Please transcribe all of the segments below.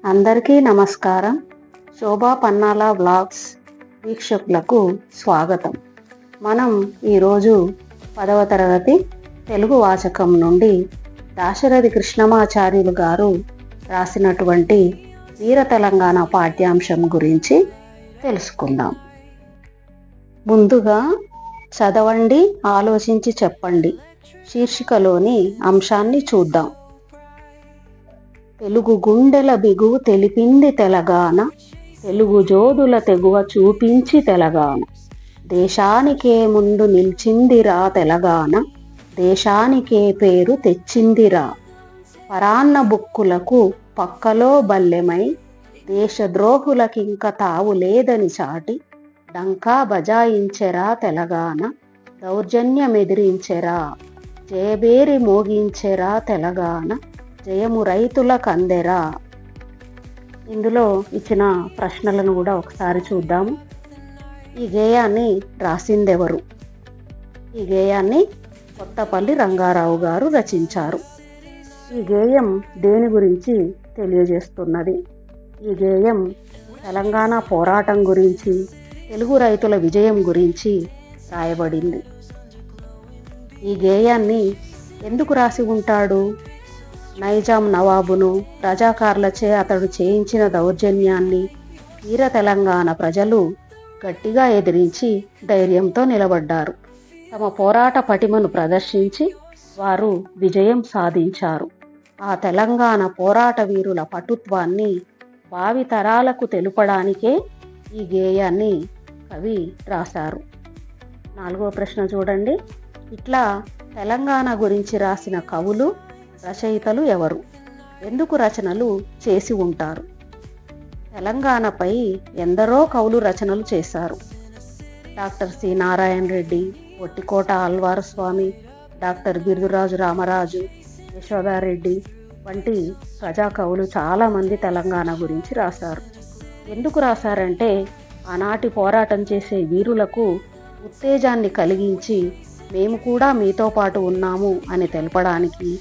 అందరికీ నమస్కారం. శోభా పన్నాల వ్లాగ్స్ వీక్షకులకు స్వాగతం. మనం ఈరోజు 10వ తరగతి తెలుగు వాచకం నుండి దాశరథి కృష్ణమాచార్యులు గారు రాసినటువంటి వీర తెలంగాణ పాఠ్యాంశం గురించి తెలుసుకుందాం. ముందుగా చదవండి, ఆలోచించి చెప్పండి శీర్షికలోని అంశాన్ని చూద్దాం. తెలుగు గుండెల బిగువు తెలిపింది తెలంగాణ, తెలుగు జోదుల తెగువ చూపించి తెలంగాణ, దేశానికే ముందు నిలిచిందిరా తెలంగాణ, దేశానికే పేరు తెచ్చిందిరా, పరాన్న బుక్కులకు పక్కలో బల్లెమై దేశద్రోహులకింక తావు లేదని చాటి డంకా బజాయించెరా తెలంగాణ, దౌర్జన్యమెదిరించెరా, జయబేరి మోగించెరా తెలంగాణ, జయము రైతుల కందెరా. ఇందులో ఇచ్చిన ప్రశ్నలను కూడా ఒకసారి చూద్దాము. ఈ గేయాన్ని రాసిందెవరు? ఈ గేయాన్ని కొత్తపల్లి రంగారావు గారు రచించారు. ఈ గేయం దేని గురించి తెలియజేస్తున్నది? ఈ గేయం తెలంగాణ పోరాటం గురించి, తెలుగు రైతుల విజయం గురించి రాయబడింది. ఈ గేయాన్ని ఎందుకు రాసి ఉంటాడు? నైజాం నవాబును, రజాకార్లచే అతడు చేయించిన దౌర్జన్యాన్ని వీర తెలంగాణ ప్రజలు గట్టిగా ఎదిరించి ధైర్యంతో నిలబడ్డారు. తమ పోరాట పటిమను ప్రదర్శించి వారు విజయం సాధించారు. ఆ తెలంగాణ పోరాట వీరుల పటుత్వాన్ని భావి తరాలకు తెలుపడానికే ఈ గేయాన్ని కవి రాశారు. 4వ ప్రశ్న చూడండి. ఇట్లా తెలంగాణ గురించి రాసిన కవులు, రచయితలు ఎవరు? ఎందుకు రచనలు చేసి ఉంటారు? తెలంగాణపై ఎందరో కవులు రచనలు చేశారు. డాక్టర్ సి నారాయణ రెడ్డి, ఒట్టికోట ఆళ్వారు స్వామి, డాక్టర్ గిరిదురాజు రామరాజు, యశోదారెడ్డి వంటి ప్రజా కవులు చాలామంది తెలంగాణ గురించి రాశారు. ఎందుకు రాశారంటే ఆనాటి పోరాటం చేసే వీరులకు ఉత్తేజాన్ని కలిగించి మేము కూడా మీతో పాటు ఉన్నాము అని తెలపడానికి,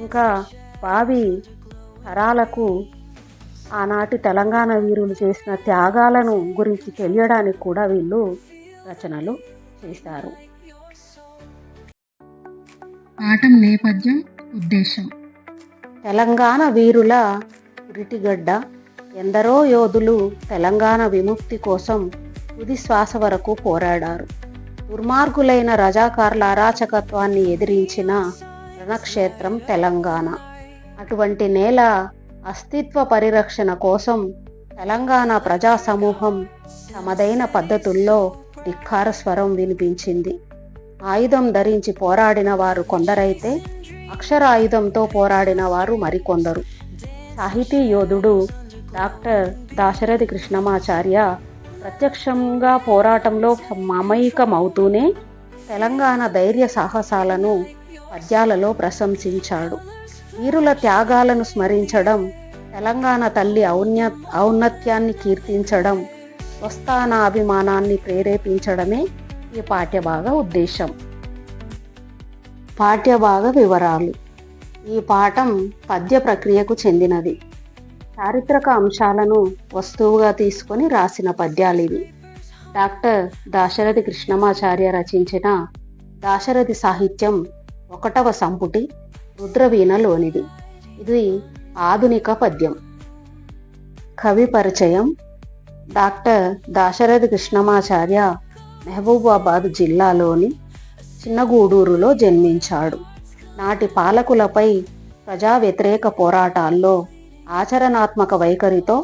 ఇంకా భావి తరాలకు ఆనాటి తెలంగాణ వీరులు చేసిన త్యాగాలను గురించి తెలియడానికి కూడా వీళ్ళు రచనలు చేశారు. పాఠం నేపథ్యం, ఉద్దేశం. తెలంగాణ వీరుల ఉరిటిగడ్డ. ఎందరో యోధులు తెలంగాణ విముక్తి కోసం తుది శ్వాస వరకు పోరాడారు. దుర్మార్గులైన రజాకార్ల అరాచకత్వాన్ని ఎదిరించిన రణక్షేత్రం తెలంగాణ. అటువంటి నేల అస్తిత్వ పరిరక్షణ కోసం తెలంగాణ ప్రజా సమూహం తమదైన పద్ధతుల్లో ధిక్కార స్వరం వినిపించింది. ఆయుధం ధరించి పోరాడిన వారు కొందరైతే అక్షరాయుధంతో పోరాడిన వారు మరికొందరు. సాహితీ యోధుడు డాక్టర్ దాశరథి కృష్ణమాచార్య ప్రత్యక్షంగా పోరాటంలో మమైకమవుతూనే తెలంగాణ ధైర్య సాహసాలను పద్యాలలో ప్రశంసించాడు. వీరుల త్యాగాలను స్మరించడం, తెలంగాణ తల్లి ఔన్నత్యాన్ని కీర్తించడం, స్వస్థానాభిమానాన్ని ప్రేరేపించడమే ఈ పాఠ్యభాగ ఉద్దేశం. పాఠ్యభాగ వివరాలు. ఈ పాఠం పద్య ప్రక్రియకు చెందినది. చారిత్రక అంశాలను వస్తువుగా తీసుకొని రాసిన పద్యాలివి. డాక్టర్ దాశరథి కృష్ణమాచార్య రచించిన దాశరథి సాహిత్యం 1వ సంపుటి రుద్రవీణలోనిది. ఇది ఆధునిక పద్యం. కవి పరిచయం. డాక్టర్ దాశరథి కృష్ణమాచార్య మహబూబాబాద్ జిల్లాలోని చిన్నగూడూరులో జన్మించాడు. నాటి పాలకులపై ప్రజా వ్యతిరేక పోరాటాల్లో ఆచరణాత్మక వైఖరితో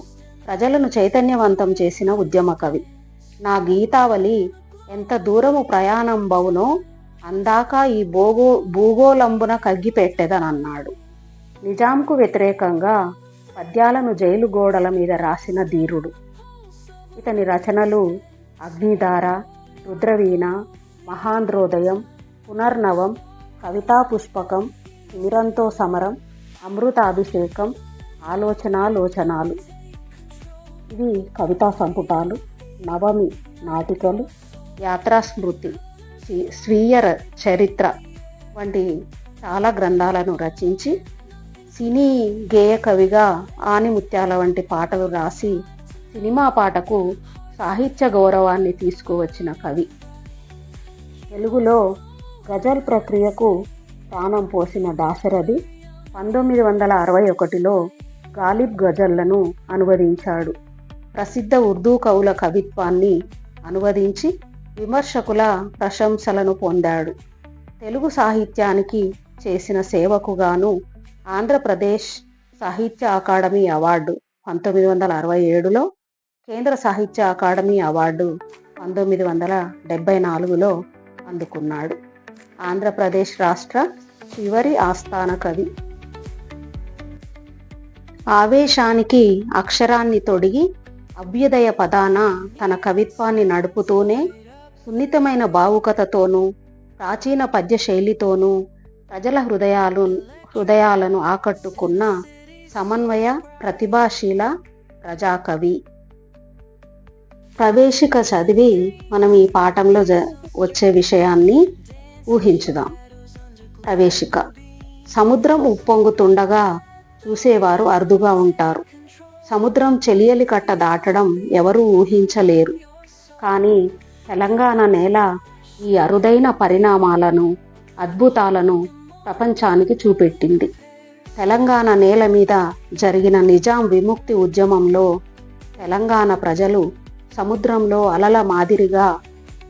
ప్రజలను చైతన్యవంతం చేసిన ఉద్యమ కవి. నా గీతావళి ఎంత దూరము ప్రయాణం బవునో అందాక ఈ భూగోళంబున కగ్గిపెట్టెదనన్నాడు. నిజాంకు వ్యతిరేకంగా పద్యాలను జైలు గోడల మీద రాసిన ధీరుడు. ఇతని రచనలు అగ్నిధార, రుద్రవీణ, మహాంధ్రోదయం, పునర్నవం, కవితా పుష్పకం, తిమిరంతో సమరం, అమృతాభిషేకం, ఆలోచనాలోచనాలు ఇవి కవితా సంపుటాలు. నవమి నాటికలు, యాత్రాస్మృతి, స్వీయ చరిత్ర వంటి చాలా గ్రంథాలను రచించి సినీ గేయ కవిగా ఆనిముత్యాల వంటి పాటలు రాసి సినిమా పాటకు సాహిత్య గౌరవాన్ని తీసుకువచ్చిన కవి. తెలుగులో గజల్ ప్రక్రియకు ప్రాణం పోసిన దాశరథి 1961లో గాలిబ్ గజల్లను అనువదించాడు. ప్రసిద్ధ ఉర్దూ కవుల కవిత్వాన్ని అనువదించి విమర్శకుల ప్రశంసలను పొందాడు. తెలుగు సాహిత్యానికి చేసిన సేవకు గాను ఆంధ్రప్రదేశ్ సాహిత్య అకాడమీ అవార్డు 1967లో, కేంద్ర సాహిత్య అకాడమీ అవార్డు 1974లో అందుకున్నాడు. ఆంధ్రప్రదేశ్ రాష్ట్ర చివరి ఆస్థాన కవి. ఆవేశానికి అక్షరాన్ని తొడిగి అభ్యుదయ పదాన తన కవిత్వాన్ని నడుపుతూనే సున్నితమైన భావుకతతోనూ ప్రాచీన పద్య శైలితోనూ ప్రజల హృదయాలను ఆకట్టుకున్న సమన్వయ ప్రతిభాశీల ప్రజాకవి. ప్రవేశిక చదివి మనం ఈ పాఠంలో వచ్చే విషయాన్ని ఊహించుదాం. ప్రవేశిక. సముద్రం ఉప్పొంగుతుండగా చూసేవారు అరుదుగా ఉంటారు. సముద్రం చెలియలి కట్ట దాటడం ఎవరూ ఊహించలేరు. కానీ తెలంగాణ నేల ఈ అరుదైన పరిణామాలను, అద్భుతాలను ప్రపంచానికి చూపెట్టింది. తెలంగాణ నేల మీద జరిగిన నిజాం విముక్తి ఉద్యమంలో తెలంగాణ ప్రజలు సముద్రంలో అలల మాదిరిగా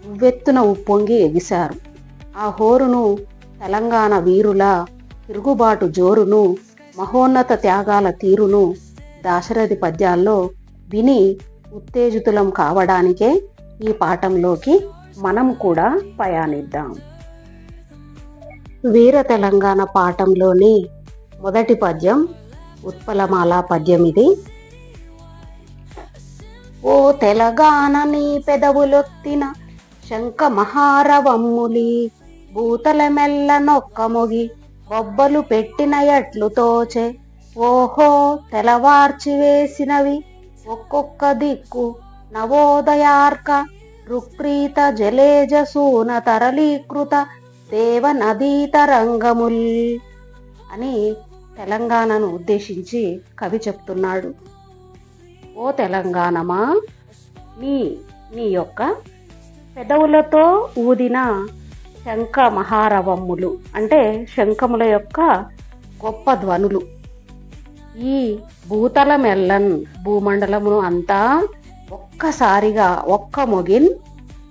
ఉవ్వెత్తున ఉప్పొంగి ఎగిశారు. ఆ హోరును, తెలంగాణ వీరుల తిరుగుబాటు జోరును, మహోన్నత త్యాగాల తీరును దాశరథి పద్యాల్లో విని ఉత్తేజితులం కావడానికే ఈ పాఠంలోకి మనం కూడా పయానిద్దాం. వీర తెలంగాణ పాఠంలోని మొదటి పద్యం ఉత్పలమాల పద్యం ఇది. ఓ తెలంగాణ నీ పెదవులొత్తిన శంఖ మహారవమ్ములి, భూతల మెల్ల నొక్కమొగి బొబ్బలు పెట్టిన ఎట్లు తోచే, ఓహో తెలవార్చి వేసినవి ఒక్కొక్క దిక్కు నవోదయార్క, రుక్రీత జలేజ సూన తరళీకృత దేవ నదీ తరంగముల్ అని తెలంగాణను ఉద్దేశించి కవి చెప్తున్నాడు. ఓ తెలంగాణమా, నీ యొక్క పెదవులతో ఊదిన శంఖ మహారవమ్ములు అంటే శంఖముల యొక్క గొప్ప ధ్వనులు, ఈ భూతల మెల్లన్ భూమండలమును అంతా ఒక్కసారిగా ఒక్క మొగిన్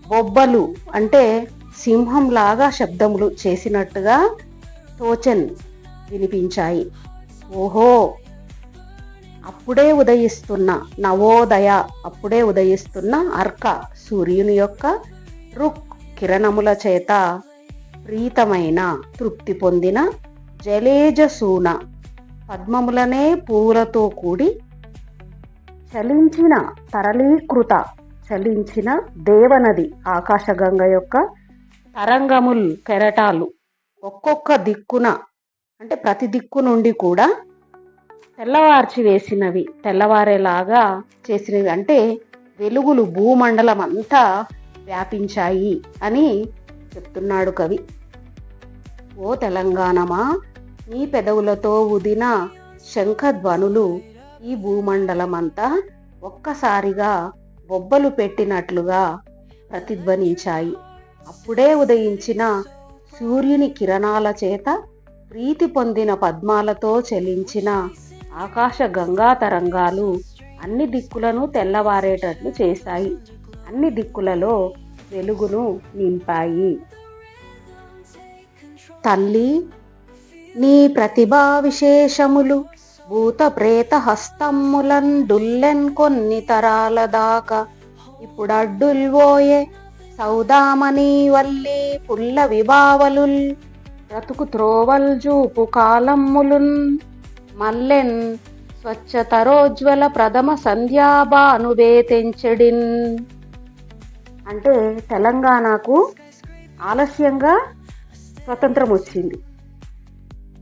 బొబ్బలు అంటే సింహంలాగా శబ్దములు చేసినట్టుగా తోచెన్ వినిపించాయి. ఓహో అప్పుడే ఉదయిస్తున్న నవోదయ, అప్పుడే ఉదయిస్తున్న అర్క సూర్యుని యొక్క రుక్ కిరణముల చేత ప్రీతమైన తృప్తి పొందిన జలేజసూన పద్మములనే పూలతో కూడి చలించిన తరళీకృత చలించిన దేవనది ఆకాశగంగ యొక్క తరంగముల్ కెరటాలు ఒక్కొక్క దిక్కున అంటే ప్రతి దిక్కు నుండి కూడా తెల్లవార్చి వేసినవి, తెల్లవారేలాగా చేసినవి అంటే వెలుగులు భూమండలం అంతా వ్యాపించాయి అని చెప్తున్నాడు కవి. ఓ తెలంగాణమా, నీ పెదవులతో ఉదిన శంఖధ్వనులు ఈ భూమండలమంతా ఒక్కసారిగా బొబ్బలు పెట్టినట్లుగా ప్రతిధ్వనించాయి. అప్పుడే ఉదయించిన సూర్యుని కిరణాల చేత ప్రీతి పొందిన పద్మాలతో చెలించిన ఆకాశ గంగా తరంగాలు అన్ని దిక్కులను తెల్లవారేటట్లు చేశాయి, అన్ని దిక్కులలో వెలుగును నింపాయి. తల్లి, నీ ప్రతిభా విశేషములు భూత ప్రేత హస్తమ్ములన్ డుల్లెన్ కొన్ని తరాల దాకా, ఇప్పుడు అడ్డుల్వోయే సౌదామణి వల్లి పుల్ల విభావలుల్ బ్రతుకు త్రోవల్ జూపు కాలమ్ములున్ మల్లెన్ స్వచ్ఛతరోజ్వల ప్రథమ సంధ్యాభానువే తెంచెడిన్. అంటే తెలంగాణకు ఆలస్యంగా స్వతంత్రం వచ్చింది,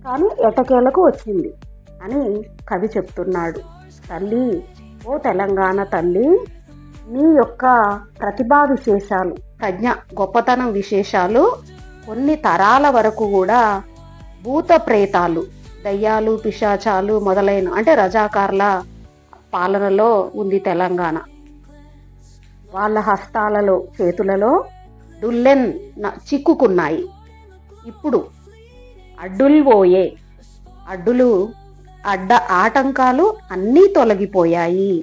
కానీ ఎటకేలకు వచ్చింది అని కవి చెప్తున్నాడు. తల్లి, ఓ తెలంగాణ తల్లి, నీ యొక్క ప్రతిభా విశేషాలు, ప్రజ్ఞ, గొప్పతనం విశేషాలు కొన్ని తరాల వరకు కూడా భూత ప్రేతాలు, దయ్యాలు పిశాచాలు మొదలైన అంటే రజాకార్ల పాలనలో ఉంది తెలంగాణ. వాళ్ళ హస్తాలలో చేతులలో డుల్లెన్ చిక్కుకున్నాయి. ఇప్పుడు అడ్డులు పోయే అడ్డ ఆటంకాలు అన్నీ తొలగిపోయాయి.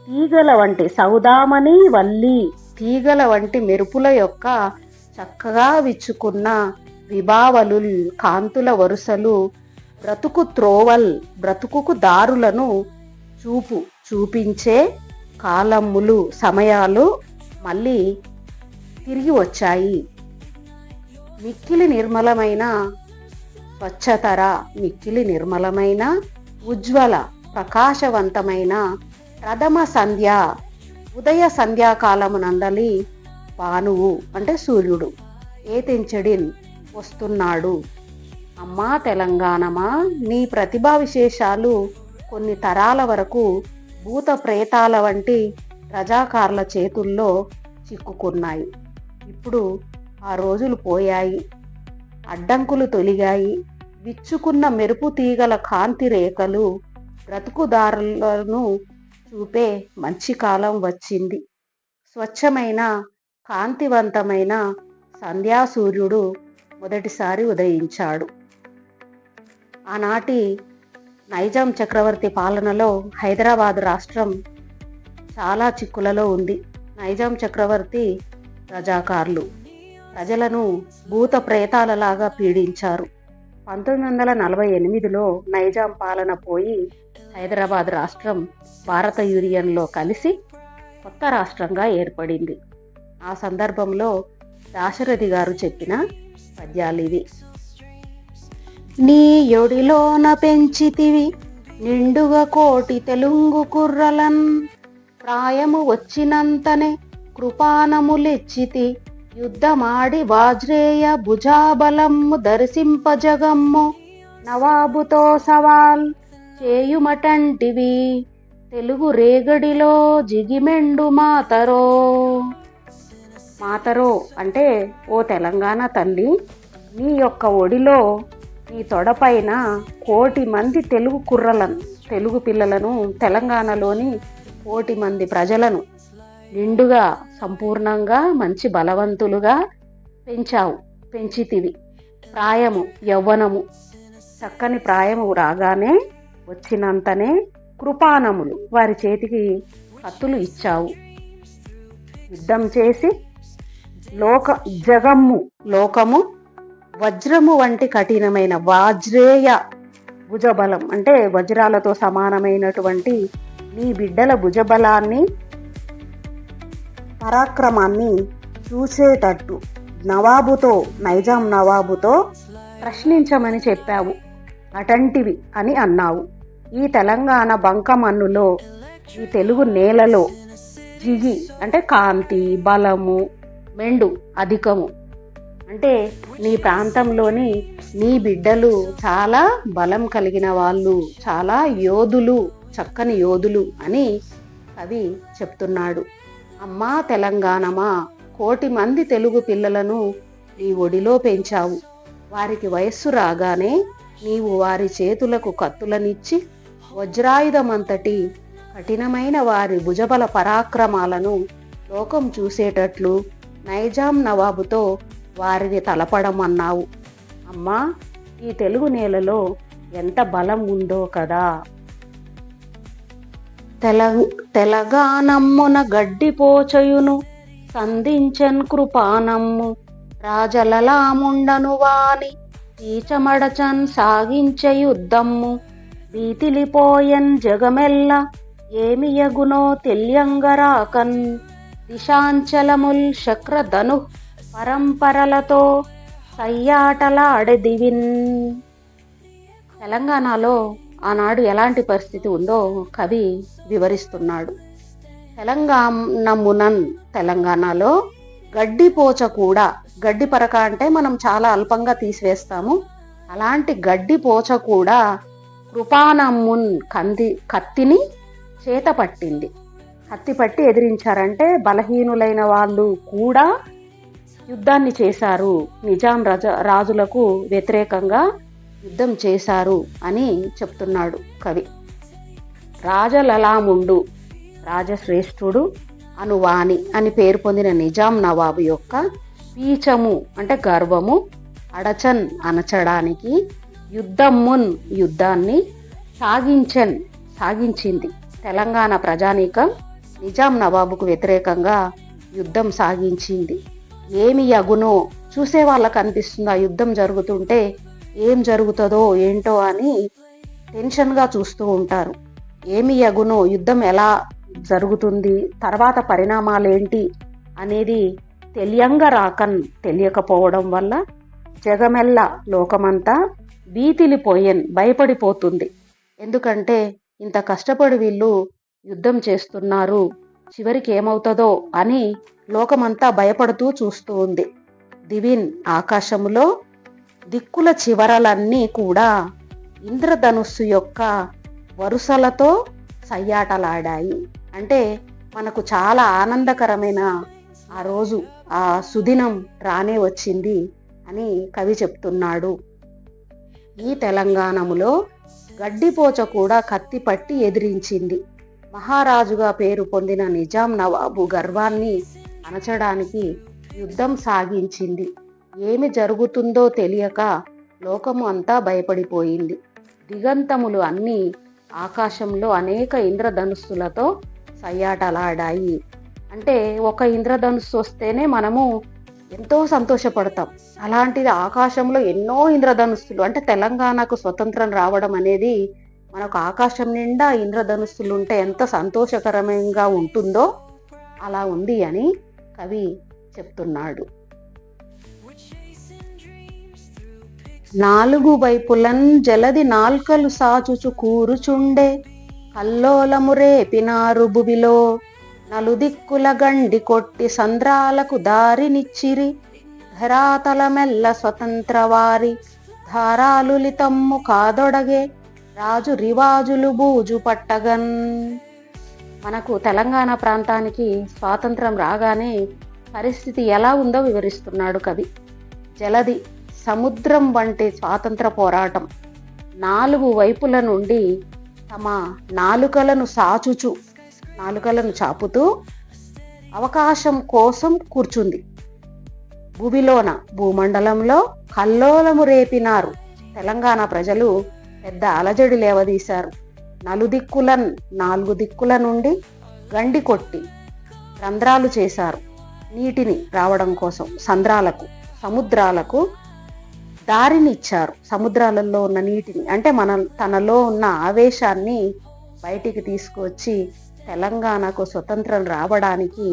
తీగల వంటి సౌదామణి వల్లి తీగల వంటి మెరుపుల యొక్క చక్కగా విచ్చుకున్న విభావలు కాంతుల వరుసలు బ్రతుకుకు దారులను చూపించే కాలములు సమయాలు మళ్ళీ తిరిగి వచ్చాయి. మిక్కిలి నిర్మలమైన ఉజ్వల ప్రకాశవంతమైన ప్రథమ సంధ్య ఉదయ సంధ్యాకాలమునందలి భానువు అంటే సూర్యుడు ఏతెంచడిన్ వస్తున్నాడు. అమ్మా తెలంగాణమా, నీ ప్రతిభా విశేషాలు కొన్ని తరాల వరకు భూత ప్రేతాల వంటి రజాకార్ల చేతుల్లో చిక్కుకున్నాయి. ఇప్పుడు ఆ రోజులు పోయాయి, అడ్డంకులు తొలిగాయి. విచ్చుకున్న మెరుపు తీగల కాంతి రేఖలు బ్రతుకుదారులను చూపే మంచి కాలం వచ్చింది. స్వచ్ఛమైన కాంతివంతమైన సంధ్యా సూర్యుడు మొదటిసారి ఉదయించాడు. ఆనాటి నైజాం చక్రవర్తి పాలనలో హైదరాబాద్ రాష్ట్రం చాలా చిక్కులలో ఉంది. నైజాం చక్రవర్తి రజాకార్లు ప్రజలను భూత ప్రేతాలలాగా పీడించారు. 1948లో నైజాం పాలన పోయి హైదరాబాద్ రాష్ట్రం భారత యూనియన్లో కలిసి కొత్త రాష్ట్రంగా ఏర్పడింది. ఆ సందర్భంలో దాశరథి గారు చెప్పిన పద్యాలివి. నీ యొడిలోన పెంచితివి నిండుగా కోటి తెలుగు కుర్రలన్, ప్రాయము వచ్చినంతనే కృపానములెచ్చితి, యుద్ధమాడి వాజ్రేయ భుజాబలమ్ము దర్శింపజగమ్ము, నవాబుతో సవాల్ చేయుమటంటివి, తెలుగు రేగడిలో జిగిమెండు మాతరో అంటే ఓ తెలంగాణ తల్లి, నీ యొక్క ఒడిలో నీ తొడపైన 1,000,000 మంది తెలుగు పిల్లలను తెలంగాణలోని 1,000,000 మంది ప్రజలను నిండుగా సంపూర్ణంగా మంచి బలవంతులుగా పెంచితివి. ప్రాయము యవ్వనము చక్కని ప్రాయము రాగానే వచ్చినంతనే కృపానములు వారి చేతికి కత్తులు ఇచ్చావు. యుద్ధం చేసి లోకము వజ్రము వంటి కఠినమైన వాజ్రేయ భుజబలం అంటే వజ్రాలతో సమానమైనటువంటి నీ బిడ్డల భుజబలాన్ని పరాక్రమాన్ని చూసేటట్టు నైజాం నవాబుతో ప్రశ్నించమని చెప్పావు. అటంటివి అని అన్నావు. ఈ తెలంగాణ బంకమన్నులో ఈ తెలుగు నేలలో జిగి అంటే కాంతి, బలము, మెండు అధికము అంటే నీ ప్రాంతంలోని నీ బిడ్డలు చాలా బలం కలిగిన వాళ్ళు, చాలా యోధులు, చక్కని యోధులు అని కవి చెప్తున్నాడు. అమ్మా తెలంగాణమా, 1,000,000 మంది తెలుగు పిల్లలను నీ ఒడిలో పెంచావు. వారికి వయస్సు రాగానే నీవు వారి చేతులకు కత్తులనిచ్చి వజ్రాయుధమంతటి కఠినమైన వారి భుజబల పరాక్రమాలను లోకం చూసేటట్లు నైజాం నవాబుతో వారిని తలపడమన్నావు. అమ్మా, ఈ తెలుగు నేలలో ఎంత బలం ఉందో కదా. తెలంగాణమ్మున గడ్డిపోచయును సంధించన్ కృపానమ్ము, రాజలలాముండను వాని తీచమడచన్ సాగించే యుద్ధమ్ము, భీతిలిపోయన్ జగమెల్ల ఏమియగునో తెలియంగరాకన్, దిశాంచలముల్ శక్రధను పరంపరలతో సయ్యాటలాడెదివిన్. తెలంగాణలో ఆనాడు ఎలాంటి పరిస్థితి ఉందో కవి వివరిస్తున్నాడు. తెలంగాణలో గడ్డిపోచ కూడా, గడ్డి పరక అంటే మనం చాలా అల్పంగా తీసివేస్తాము, అలాంటి గడ్డిపోచ కూడా కృపానమ్మున్ కత్తిని చేత పట్టింది. కత్తి పట్టి ఎదిరించారంటే బలహీనులైన వాళ్ళు కూడా యుద్ధాన్ని చేశారు. నిజాం రాజులకు వ్యతిరేకంగా యుద్ధం చేశారు అని చెప్తున్నాడు కవి. రాజలలాముండు, రాజశ్రేష్ఠుడు అనువాని అని పేరు పొందిన నిజాం నవాబు యొక్క పీచము అంటే గర్వము, అడచన్ అనచడానికి, యుద్ధమున్ యుద్ధాన్ని, సాగించింది తెలంగాణ ప్రజానీకం నిజాం నవాబుకు వ్యతిరేకంగా యుద్ధం సాగించింది. ఏమి యగునో చూసే వాళ్ళకు అనిపిస్తుంది, ఆ యుద్ధం జరుగుతుంటే ఏం జరుగుతుందో ఏంటో అని టెన్షన్గా చూస్తూ ఉంటారు. ఏమి యగునో యుద్ధం ఎలా జరుగుతుంది, తర్వాత పరిణామాలు ఏంటి అనేది తెలియకపోవడం వల్ల జగమెల్ల లోకమంతా భయపడిపోతుంది. ఎందుకంటే ఇంత కష్టపడి వీళ్ళు యుద్ధం చేస్తున్నారు, చివరికి ఏమవుతుందో అని లోకమంతా భయపడుతూ చూస్తూ ఉంది. దివిన్ ఆకాశములో దిక్కుల చివరలన్నీ కూడా ఇంద్రధనుస్సు యొక్క వరుసలతో సయ్యాటలాడాయి. అంటే మనకు చాలా ఆనందకరమైన ఆ రోజు, ఆ సుదినం రానే వచ్చింది అని కవి చెప్తున్నాడు. ఈ తెలంగాణములో గడ్డిపోచ కూడా కత్తి పట్టి ఎదిరించింది. మహారాజుగా పేరు పొందిన నిజాం నవాబు గర్వాన్ని అణచడానికి యుద్ధం సాగించింది. ఏమి జరుగుతుందో తెలియక లోకము అంతా భయపడిపోయింది. దిగంతములు అన్నీ ఆకాశంలో అనేక ఇంద్రధనుస్సులతో సయ్యాటలాడాయి. అంటే ఒక ఇంద్రధనుస్సు వస్తేనే మనము ఎంతో సంతోషపడతాం. అలాంటిది ఆకాశంలో ఎన్నో ఇంద్రధనుస్సులు, అంటే తెలంగాణకు స్వతంత్రం రావడం అనేది మనకు ఆకాశం నిండా ఇంద్రధనుస్సులు ఉంటే ఎంత సంతోషకరంగా ఉంటుందో అలా ఉంది అని కవి చెప్తున్నాడు. నాలుగు వైపులన్ జలది నాల్కలు సాచుచు కూరుచుండే, కల్లోలము రేపినారు భువిలో, నలుదిక్కుల గండి కొట్టి సంద్రాలకు దారినిచ్చిరి, ధరాతలమెల్ల స్వతంత్రవారి ధారాలులి తమ్ము కాదొడగే, రాజు రివాజులు బూజు పట్టగన్. మనకు తెలంగాణ ప్రాంతానికి స్వాతంత్రం రాగానే పరిస్థితి ఎలా ఉందో వివరిస్తున్నాడు కవి. జలది సముద్రం వంటి స్వాతంత్ర పోరాటం, నాలుగు వైపుల నుండి తమ నాలుకలను చాపుతూ అవకాశం కోసం కూర్చుంది. భూమిలోన భూమండలంలో కల్లోలము రేపినారు. తెలంగాణ ప్రజలు పెద్ద అలజడి లేవదీశారు. నాలుగు దిక్కుల నుండి గండి కొట్టి రంధ్రాలు చేశారు. నీటిని రావడం కోసం సముద్రాలకు దారిని ఇచ్చారు. సముద్రాలలో ఉన్న నీటిని, అంటే తనలో ఉన్న ఆవేశాన్ని బయటికి తీసుకువచ్చి తెలంగాణకు స్వతంత్రం రావడానికి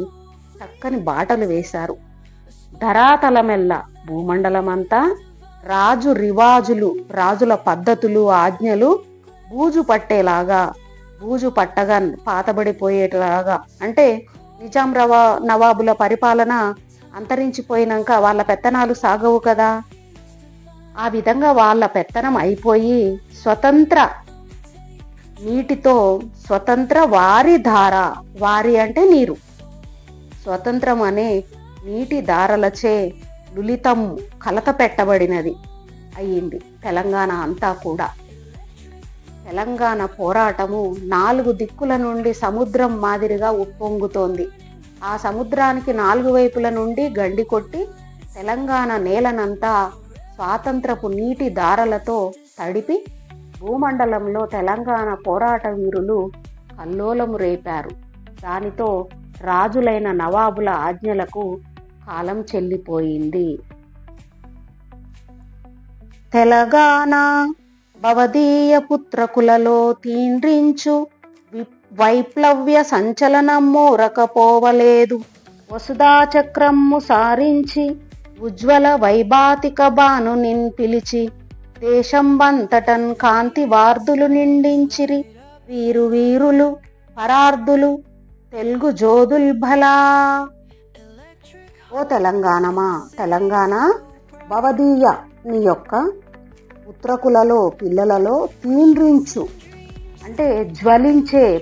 చక్కని బాటలు వేశారు. ధరాతలమెల్ల భూమండలమంతా రాజు రివాజులు, రాజుల పద్ధతులు, ఆజ్ఞలు బూజు పట్టగా పాతబడిపోయేలాగా, అంటే నిజాం నవాబుల పరిపాలన అంతరించిపోయినాక వాళ్ళ పెత్తనాలు సాగవు కదా, ఆ విధంగా వాళ్ళ పెత్తనం అయిపోయి స్వతంత్ర నీటితో స్వతంత్ర వారి అంటే నీరు, స్వతంత్రం అనే నీటి దారలచే లులితం కలత పెట్టబడినది అయ్యింది తెలంగాణ అంతా కూడా. తెలంగాణ పోరాటము నాలుగు దిక్కుల నుండి సముద్రం మాదిరిగా ఉప్పొంగుతోంది. ఆ సముద్రానికి నాలుగు వైపుల నుండి గండి కొట్టి తెలంగాణ నేలనంతా స్వాతంత్రపు నీటి దారలతో తడిపి భూమండలంలో తెలంగాణ పోరాట వీరులు కల్లోలము రేపారు. దానితో రాజులైన నవాబుల ఆజ్ఞలకు కాలం చెల్లిపోయింది. తెలంగాణ భవదీయ పుత్రకులలో తీండ్రించు వైప్లవ్య సంచలనము రకపోవలేదు, వసుధా చక్రము సారించి ఉజ్వల వైభాతిక బాను పిలిచి, దేశంబంతటన్ కాంతి వార్దులు నిండించిరి, వీరులు పరార్దులు తెలుగు జోదుల్భలా. ఓ తెలంగాణ భవదీయ నీ యొక్క పుత్రకులలో పిల్లలలో తీండ్రించు అంటే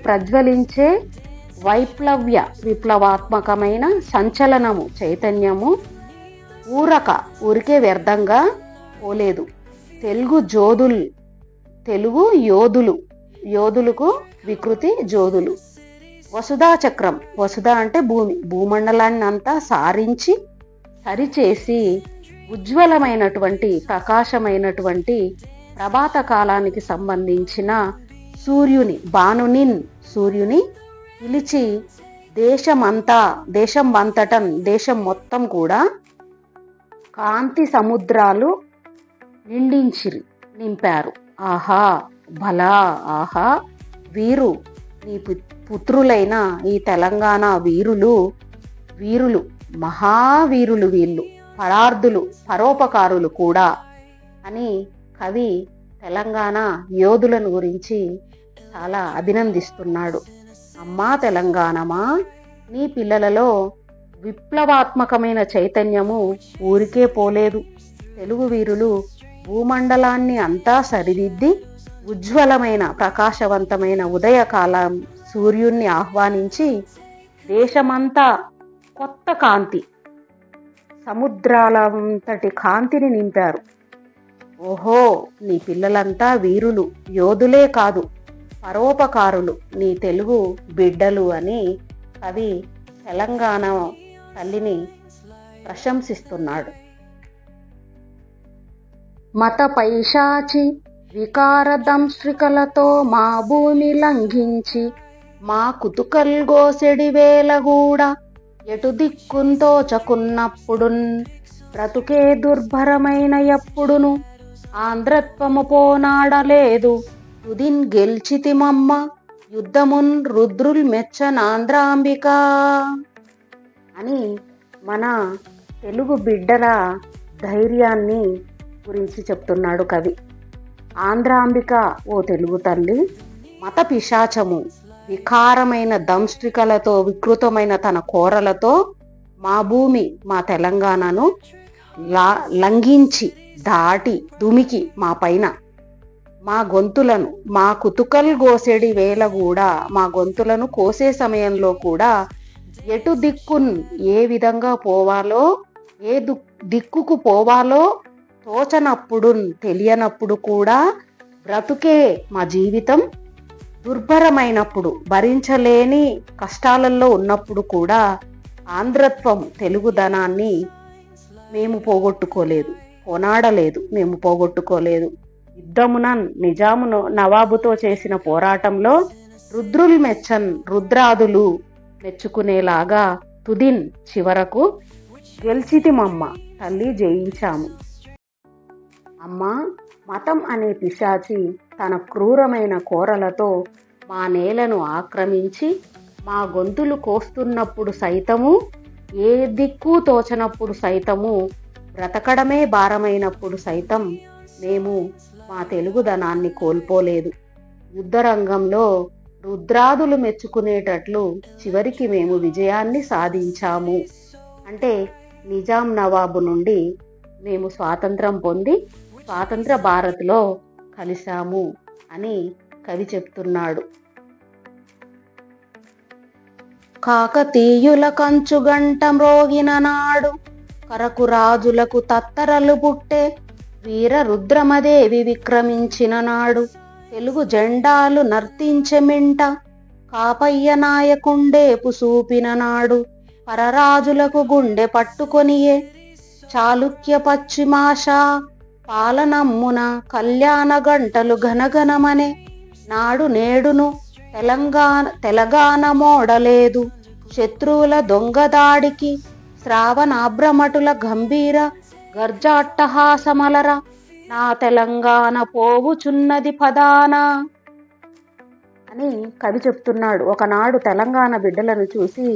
ప్రజ్వలించే విప్లవాత్మకమైన సంచలనము, చైతన్యము ఊరికే వ్యర్థంగా పోలేదు. తెలుగు యోధులు, యోధులకు వికృతి జోధులు. వసుధా చక్రం, వసుధ అంటే భూమి, భూమండలాన్ని అంతా సారించి సరిచేసి ఉజ్వలమైనటువంటి ప్రకాశమైనటువంటి ప్రభాత కాలానికి సంబంధించిన సూర్యుని పిలిచి దేశం మొత్తం కూడా కాంతి సముద్రాలు నింపారు. ఆహా భలా, ఆహా వీరు నీ పుత్రులైన ఈ తెలంగాణ వీరులు మహావీరులు, వీళ్ళు పరోపకారులు కూడా అని కవి తెలంగాణ యోధులను గురించి చాలా అభినందిస్తున్నాడు. అమ్మా తెలంగాణమా, నీ పిల్లలలో విప్లవాత్మకమైన చైతన్యము ఊరికే పోలేదు. తెలుగు వీరులు భూమండలాన్ని అంతా సరిదిద్ది ఉజ్వలమైన ప్రకాశవంతమైన ఉదయకాలం సూర్యుణ్ణి ఆహ్వానించి దేశమంతా కొత్త కాంతి, సముద్రాలంతటి కాంతిని నింపారు. ఓహో, నీ పిల్లలంతా వీరులు, యోధులే కాదు పరోపకారులు, నీ తెలుగు బిడ్డలు అని కవి తెలంగాణ తల్లిని ప్రశంసిస్తున్నాడు. మత పైశాచి వికార దంశ్రికలతో మా భూమి లంఘించి మా కుతుకల్ గోసెడి వేలగూడ ఎటు దిక్కుంతో చకున్నప్పుడున్ బ్రతుకే దుర్భరమైన ఎప్పుడును ఆంధ్రత్వము పోనాడలేదు తుదిన్ గెల్చితిమమ్మ యుద్ధమున్ రుద్రుల్ మెచ్చనాంధ్రాంబిక అని మన తెలుగు బిడ్డల ధైర్యాన్ని గురించి చెప్తున్నాడు కవి. ఆంధ్రాంబిక ఓ తెలుగు తల్లి మత పిశాచము వికారమైన దంష్ట్రికలతో వికృతమైన తన కోరలతో మా భూమి మా తెలంగాణను లంఘించి దాటి దుమికి మా పైన మా గొంతులను మా కుతుకల్ గోసెడి వేళ కూడా మా గొంతులను కోసే సమయంలో కూడా ఎటు దిక్కున్ ఏ విధంగా పోవాలో ఏ దిక్కుకు పోవాలో తోచనప్పుడు తెలియనప్పుడు కూడా బ్రతుకే మా జీవితం దుర్భరమైనప్పుడు భరించలేని కష్టాలలో ఉన్నప్పుడు కూడా ఆంధ్రత్వం తెలుగుదనాన్ని మేము పోగొట్టుకోలేదు, కొనాడలేదు, మేము పోగొట్టుకోలేదు. యుద్ధమున నిజాము నవాబుతో చేసిన పోరాటంలో రుద్రాదులు మెచ్చుకునేలాగా తుదిన్ చివరకు గెలిచితిమమ్మ తల్లి, జయించాము. అమ్మ, మతం అనే పిశాచి తన క్రూరమైన కోరలతో మా నేలను ఆక్రమించి మా గొంతులు కోస్తున్నప్పుడు సైతము, ఏ దిక్కు తోచనప్పుడు సైతము, బ్రతకడమే భారమైనప్పుడు సైతం మేము మా తెలుగుదనాన్ని కోల్పోలేదు. యుద్ధరంగంలో రుద్రాదులు మెచ్చుకునేటట్లు చివరికి మేము విజయాన్ని సాధించాము. అంటే నిజాం నవాబు నుండి మేము స్వాతంత్రం పొంది స్వాతంత్ర భారత్లో కలిశాము అని కవి చెప్తున్నాడు. కాకతీయుల కంచుగంట మ్రోగిన నాడు కరకు రాజులకు తత్తరలు పుట్టే వీర రుద్రమదేవి విక్రమించిన నాడు తెలుగు జెండాలు నర్తించెమింట కాపయ్య నాయకుండేపు చూపిన నాడు పరరాజులకు గుండె పట్టుకొనియే చాళుక్య పశ్చిమాష పాలనమ్మున కళ్యాణ గంటలు ఘనఘనమనే నాడు నేడును తెలంగాణ మోడలేదు శత్రువుల దొంగదాడికి శ్రావణాభ్రమటుల గంభీర గర్జాట్టహాసమలర నా తెలంగాణ పోవుచున్నది పదానా అని కవి చెప్తున్నాడు. ఒకనాడు తెలంగాణ బిడ్డలను చూసి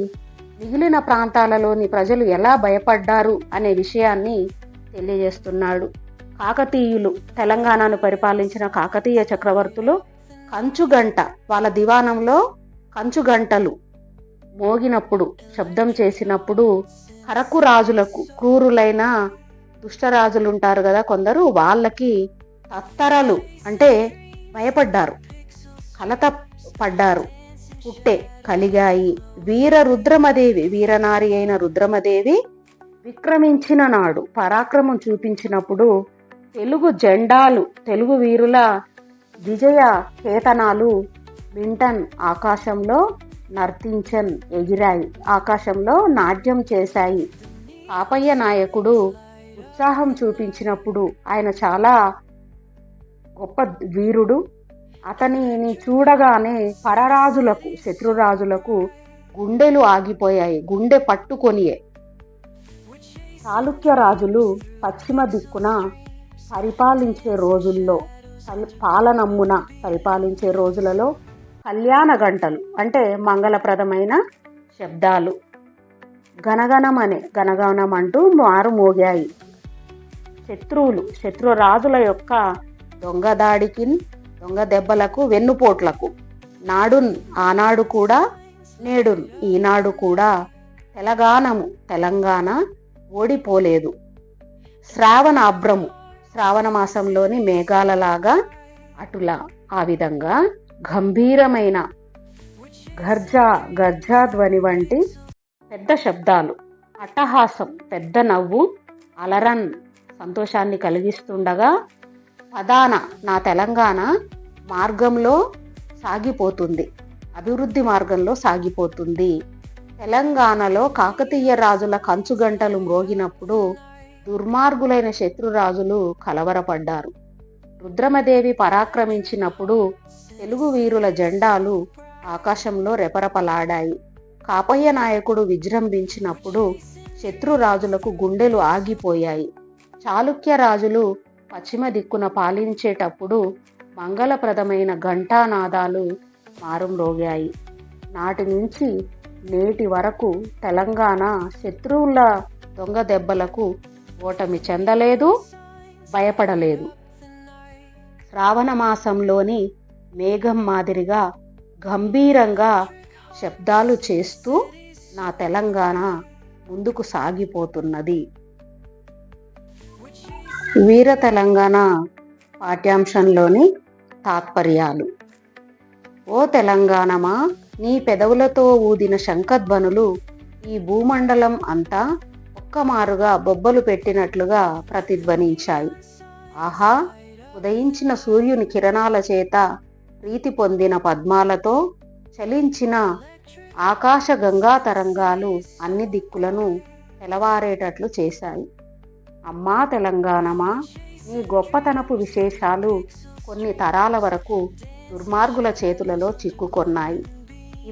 మిగిలిన ప్రాంతాలలోని ప్రజలు ఎలా భయపడ్డారు అనే విషయాన్ని తెలియజేస్తున్నాడు. కాకతీయులు తెలంగాణను పరిపాలించిన కాకతీయ చక్రవర్తులు కంచుగంట, వాళ్ళ దివాణంలో కంచుగంటలు మోగినప్పుడు శబ్దం చేసినప్పుడు కరకు రాజులకు, క్రూరులైన దుష్టరాజులు ఉంటారు కదా కొందరు, వాళ్ళకి తత్తరలు అంటే భయపడ్డారు, కలత పడ్డారు, పుట్టే కలిగాయి. వీరనారి అయిన రుద్రమదేవి విక్రమించిన నాడు, పరాక్రమం చూపించినప్పుడు తెలుగు జెండాలు, తెలుగు వీరుల విజయ కేతనాలు మింటన్ ఆకాశంలో నర్తించన్ ఎగిరాయి, ఆకాశంలో నాట్యం చేశాయి. పాపయ్య నాయకుడు ఉత్సాహం చూపించినప్పుడు ఆయన చాలా గొప్ప వీరుడు. అతనిని చూడగానే పరరాజులకు, శత్రురాజులకు గుండెలు ఆగిపోయాయి, గుండె పట్టుకొనియే. చాళుక్య రాజులు పశ్చిమ దిక్కున పరిపాలించే రోజుల్లో, పాలనమ్మున పరిపాలించే రోజులలో కళ్యాణ గంటలు అంటే మంగళప్రదమైన శబ్దాలు గనగనమంటూ మారు మోగాయి. శత్రురాజుల యొక్క దొంగ దాడికి, దొంగ దెబ్బలకు, వెన్నుపోట్లకు నాడున్ ఆనాడు కూడా, నేడున్ ఈనాడు కూడా తెలంగాణ ఓడిపోలేదు. శ్రావణ మాసంలోని మేఘాలలాగా అటులా ఆ విధంగా గంభీరమైన గర్జాధ్వని వంటి పెద్ద శబ్దాలు, అట్టహాసం, పెద్ద నవ్వు, అలరన్ సంతోషాన్ని కలిగిస్తుండగా పదాన నా తెలంగాణ మార్గంలో సాగిపోతుంది, అభివృద్ధి మార్గంలో సాగిపోతుంది. తెలంగాణలో కాకతీయ రాజుల కంచుగంటలు మ్రోగినప్పుడు దుర్మార్గులైన శత్రురాజులు కలవరపడ్డారు. రుద్రమదేవి పరాక్రమించినప్పుడు తెలుగు వీరుల జెండాలు ఆకాశంలో రెపరెపలాడాయి. కాపయ్య నాయకుడు విజృంభించినప్పుడు శత్రురాజులకు గుండెలు ఆగిపోయాయి. చాళుక్య రాజులు పశ్చిమ దిక్కున పాలించేటప్పుడు మంగళప్రదమైన ఘంటానాదాలు మారుమ్రోగాయి. నాటి నుంచి నేటి వరకు తెలంగాణ శత్రువుల దొంగ దెబ్బలకు ఓటమి చెందలేదు, భయపడలేదు. శ్రావణ మాసంలోని మేఘం మాదిరిగా గంభీరంగా శబ్దాలు చేస్తూ నా తెలంగాణ ముందుకు సాగిపోతున్నది. వీర తెలంగాణ పాఠ్యాంశంలోని తాత్పర్యాలు. ఓ తెలంగాణమా, నీ పెదవులతో ఊదిన శంఖధ్వనులు ఈ భూమండలం అంతా ఒక్కమారుగా బొబ్బలు పెట్టినట్లుగా ప్రతిధ్వనించాయి. ఆహా, ఉదయించిన సూర్యుని కిరణాల చేత ప్రీతి పొందిన పద్మాలతో చలించిన ఆకాశ గంగా తరంగాలు అన్ని దిక్కులను తెలవారేటట్లు చేశాయి. అమ్మా తెలంగాణమా, నీ గొప్పతనపు విశేషాలు కొన్ని తరాల వరకు దుర్మార్గుల చేతులలో చిక్కుకొన్నాయి.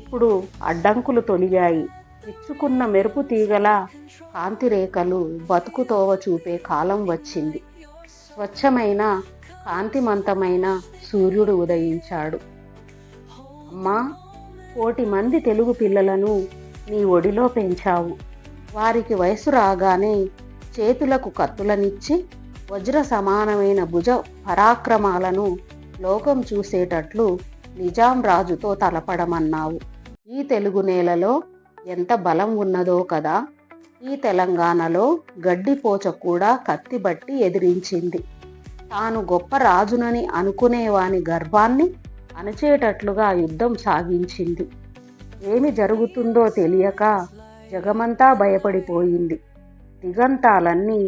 ఇప్పుడు అడ్డంకులు తొలిగాయి. విచ్చుకున్న మెరుపు తీగల కాంతిరేఖలు బతుకుతోవ చూపే కాలం వచ్చింది. స్వచ్ఛమైన కాంతిమంతమైన సూర్యుడు ఉదయించాడు. అమ్మా, 1,000,000 మంది తెలుగు పిల్లలను నీ ఒడిలో పెంచావు. వారికి వయసు రాగానే చేతులకు కత్తులనిచ్చి వజ్ర సమానమైన భుజ పరాక్రమాలను లోకం చూసేటట్లు నిజాం రాజుతో తలపడమన్నావు. ఈ తెలుగు నేలలో ఎంత బలం ఉన్నదో కదా. ఈ తెలంగాణలో గడ్డిపోచ కూడా కత్తిబట్టి ఎదిరించింది. తాను గొప్ప రాజునని అనుకునేవాని గర్వాన్ని అణచేటట్లుగా యుద్ధం సాగించింది. ఏమి జరుగుతుందో తెలియక జగమంతా భయపడిపోయింది. దిగంతాలన్నీ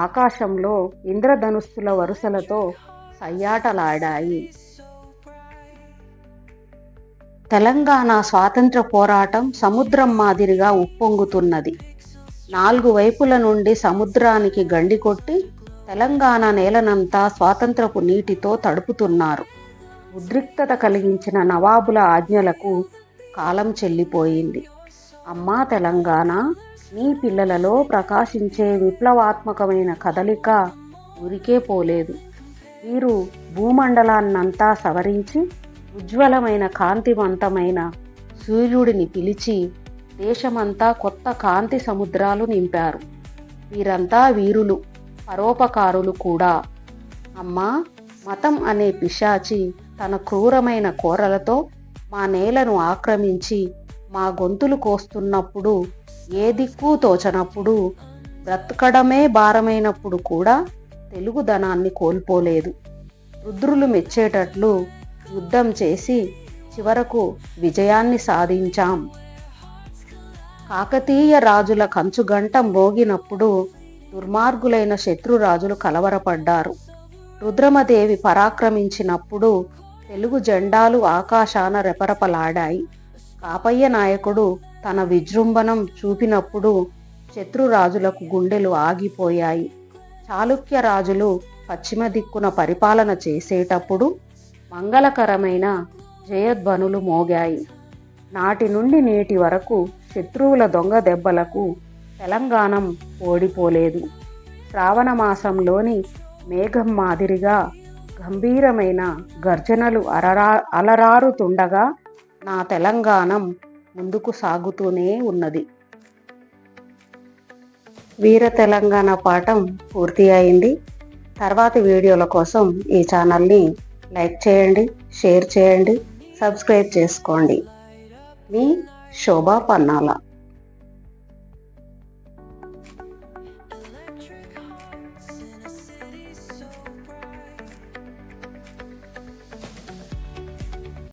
ఆకాశంలో ఇంద్రధనుస్సుల వరుసలతో సయ్యాటలాడాయి. తెలంగాణ స్వాతంత్ర పోరాటం సముద్రం మాదిరిగా ఉప్పొంగుతున్నది. 4 వైపుల నుండి సముద్రానికి గండి కొట్టి తెలంగాణ నేలనంతా స్వాతంత్రపు నీటితో తడుపుతున్నారు. ఉద్రిక్తత కలిగించిన నవాబుల ఆజ్ఞలకు కాలం చెల్లిపోయింది. అమ్మా తెలంగాణ, నీ పిల్లలలో ప్రకాశించే విప్లవాత్మకమైన కదలిక ఊరికే పోలేదు. వీరు భూమండలాన్నంతా సవరించి ఉజ్వలమైన కాంతివంతమైన సూర్యుడిని పిలిచి దేశమంతా కొత్త కాంతి సముద్రాలు నింపారు. వీరంతా వీరులు, పరోపకారులు కూడా. అమ్మా, మతం అనే పిశాచి తన క్రూరమైన కోరలతో మా నేలను ఆక్రమించి మా గొంతులు కోస్తున్నప్పుడు, ఏ దిక్కు తోచనప్పుడు, బ్రతకడమే భారమైనప్పుడు కూడా తెలుగుదనాన్ని కోల్పోలేదు. రుద్రులు మెచ్చేటట్లు యుద్ధం చేసి చివరకు విజయాన్ని సాధించాం. కాకతీయ రాజుల కంచుగంట మోగినప్పుడు దుర్మార్గులైన శత్రురాజులు కలవరపడ్డారు. రుద్రమదేవి పరాక్రమించినప్పుడు తెలుగు జెండాలు ఆకాశాన రెపరెపలాడాయి. కాపయ్య నాయకుడు తన విజృంభణం చూపినప్పుడు శత్రురాజులకు గుండెలు ఆగిపోయాయి. చాళుక్య రాజులు పశ్చిమ దిక్కున పరిపాలన చేసేటప్పుడు మంగళకరమైన జయధ్వనులు మోగాయి. నాటి నుండి నేటి వరకు శత్రువుల దొంగ దెబ్బలకు తెలంగాణం ఓడిపోలేదు. శ్రావణ మాసంలోని మేఘం మాదిరిగా గంభీరమైన గర్జనలు అలరారుతుండగా నా తెలంగాణం ముందుకు సాగుతూనే ఉన్నది. వీర తెలంగాణ పాఠం పూర్తి అయింది. తర్వాతి వీడియోల కోసం ఈ ఛానల్ని లైక్ చేయండి, షేర్ చేయండి, సబ్స్క్రైబ్ చేసుకోండి. మీ శోభా పన్నాల.